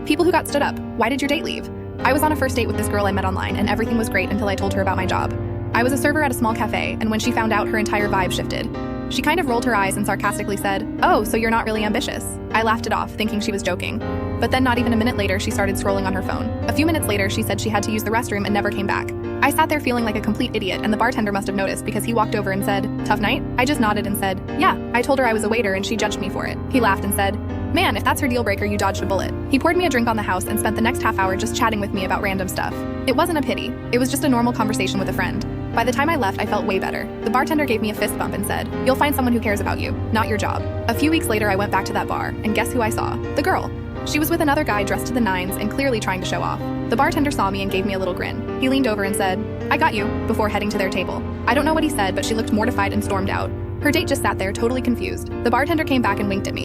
People who got stood up. Why did your date leave? I was on a first date with this girl I met online, and everything was great until I told her about my job. I was a server at a small cafe, and when she found out, her entire vibe shifted. She kind of rolled her eyes and sarcastically said, "Oh, so you're not really ambitious." I laughed it off, thinking she was joking. But then not even a minute later, she started scrolling on her phone. A few minutes later, she said she had to use the restroom and never came back. I sat there feeling like a complete idiot, and the bartender must have noticed because he walked over and said, "Tough night?" I just nodded and said, "Yeah." I told her I was a waiter and she judged me for it. He laughed and said, "Man, if that's her deal breaker, you dodged a bullet." He poured me a drink on the house and spent the next half hour just chatting with me about random stuff. It wasn't a pity. It was just a normal conversation with a friend. By the time I left, I felt way better. The bartender gave me a fist bump and said, "You'll find someone who cares about you, not your job." A few weeks later, I went back to that bar, and guess who I saw? The girl. She was with another guy dressed to the nines and clearly trying to show off. The bartender saw me and gave me a little grin. He leaned over and said, "I got you," before heading to their table. I don't know what he said, but she looked mortified and stormed out. Her date just sat there, totally confused. The bartender came back and winked at me.